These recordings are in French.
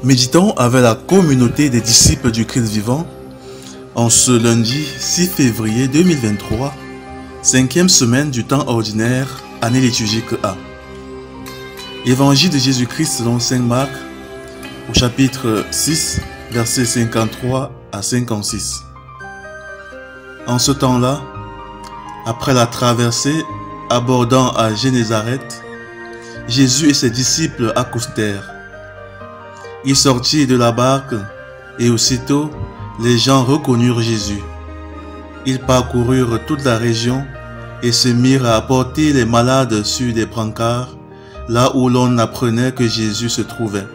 Méditons avec la communauté des disciples du Christ vivant en ce lundi 6 février 2023, 5e semaine du temps ordinaire, année liturgique A. Évangile de Jésus-Christ selon Saint Marc, au chapitre 6, versets 53 à 56. En ce temps-là, après la traversée, abordant à Génézareth, Jésus et ses disciples accostèrent. Ils sortirent de la barque et aussitôt les gens reconnurent Jésus. Ils parcoururent toute la région et se mirent à apporter les malades sur des brancards, là où l'on apprenait que Jésus se trouvait.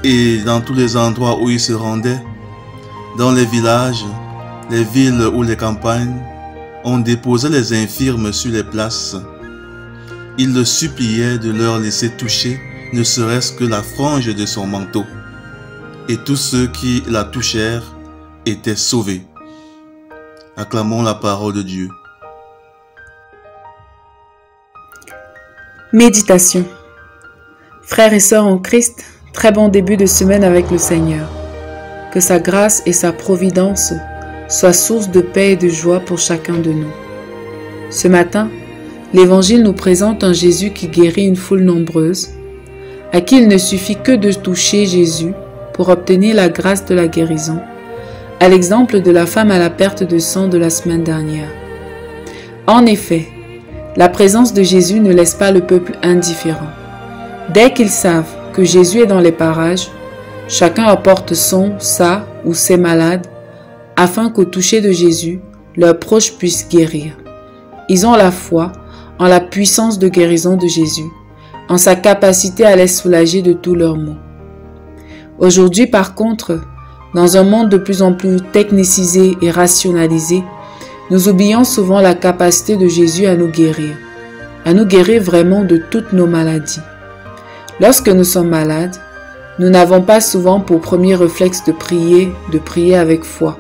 Et dans tous les endroits où ils se rendaient, dans les villages, les villes ou les campagnes, on déposait les infirmes sur les places. Ils le suppliaient de leur laisser toucher ne serait-ce que la frange de son manteau. Et tous ceux qui la touchèrent étaient sauvés. Acclamons la parole de Dieu. Méditation. Frères et sœurs en Christ, très bon début de semaine avec le Seigneur. Que sa grâce et sa providence soient source de paix et de joie pour chacun de nous. Ce matin, l'Évangile nous présente un Jésus qui guérit une foule nombreuse, à qui il ne suffit que de toucher Jésus pour obtenir la grâce de la guérison, à l'exemple de la femme à la perte de sang de la semaine dernière. En effet, la présence de Jésus ne laisse pas le peuple indifférent. Dès qu'ils savent que Jésus est dans les parages, chacun apporte sa ou ses malades, afin qu'au toucher de Jésus, leurs proches puissent guérir. Ils ont la foi en la puissance de guérison de Jésus, en sa capacité à les soulager de tous leurs maux. Aujourd'hui, par contre, dans un monde de plus en plus technicisé et rationalisé, nous oublions souvent la capacité de Jésus à nous guérir vraiment de toutes nos maladies. Lorsque nous sommes malades, nous n'avons pas souvent pour premier réflexe de prier avec foi.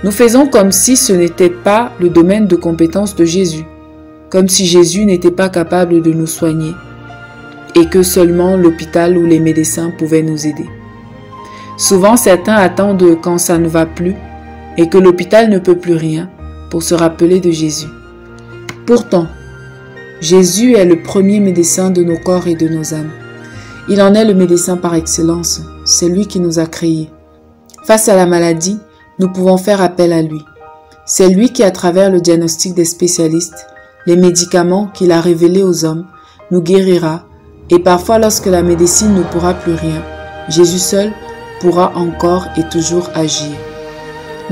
Nous faisons comme si ce n'était pas le domaine de compétence de Jésus, comme si Jésus n'était pas capable de nous soigner et que seulement l'hôpital ou les médecins pouvaient nous aider. Souvent, certains attendent quand ça ne va plus et que l'hôpital ne peut plus rien pour se rappeler de Jésus. Pourtant, Jésus est le premier médecin de nos corps et de nos âmes. Il en est le médecin par excellence, c'est lui qui nous a créés. Face à la maladie, nous pouvons faire appel à lui. C'est lui qui, à travers le diagnostic des spécialistes, les médicaments qu'il a révélés aux hommes, nous guérira. Et parfois, lorsque la médecine ne pourra plus rien, Jésus seul pourra encore et toujours agir.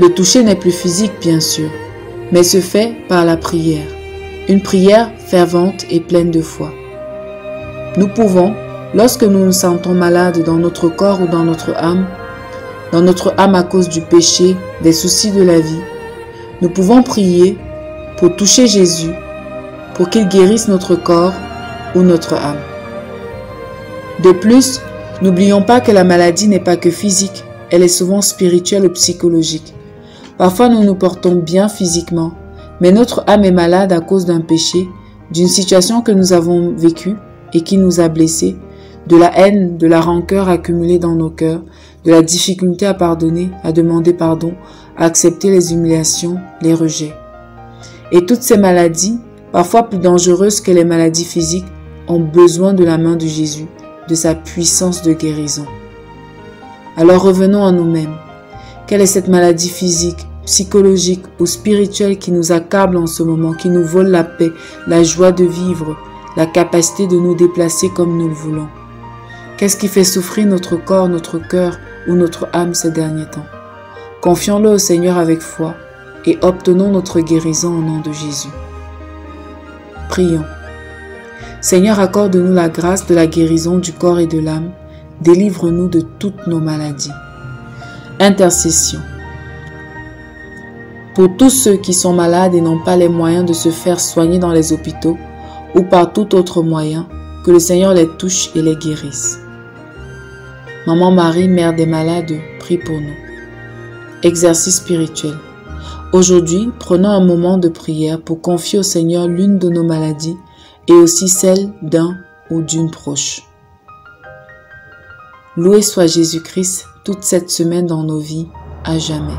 Le toucher n'est plus physique, bien sûr, mais se fait par la prière. Une prière fervente et pleine de foi. Nous pouvons, lorsque nous nous sentons malades dans notre corps ou dans notre âme à cause du péché, des soucis de la vie, nous pouvons prier pour toucher Jésus, pour qu'il guérisse notre corps ou notre âme. De plus, n'oublions pas que la maladie n'est pas que physique, elle est souvent spirituelle ou psychologique. Parfois nous nous portons bien physiquement, mais notre âme est malade à cause d'un péché, d'une situation que nous avons vécue et qui nous a blessés, de la haine, de la rancœur accumulée dans nos cœurs, de la difficulté à pardonner, à demander pardon, à accepter les humiliations, les rejets. Et toutes ces maladies, parfois plus dangereuses que les maladies physiques, ont besoin de la main de Jésus, de sa puissance de guérison. Alors revenons à nous-mêmes. Quelle est cette maladie physique, psychologique ou spirituelle qui nous accable en ce moment, qui nous vole la paix, la joie de vivre, la capacité de nous déplacer comme nous le voulons? Qu'est-ce qui fait souffrir notre corps, notre cœur ou notre âme ces derniers temps? Confions-le au Seigneur avec foi et obtenons notre guérison au nom de Jésus. Prions. Seigneur, accorde-nous la grâce de la guérison du corps et de l'âme. Délivre-nous de toutes nos maladies. Intercession. Pour tous ceux qui sont malades et n'ont pas les moyens de se faire soigner dans les hôpitaux ou par tout autre moyen, que le Seigneur les touche et les guérisse. Maman Marie, Mère des malades, prie pour nous. Exercice spirituel. Aujourd'hui, prenons un moment de prière pour confier au Seigneur l'une de nos maladies et aussi celle d'un ou d'une proche. Loué soit Jésus-Christ toute cette semaine dans nos vies, à jamais.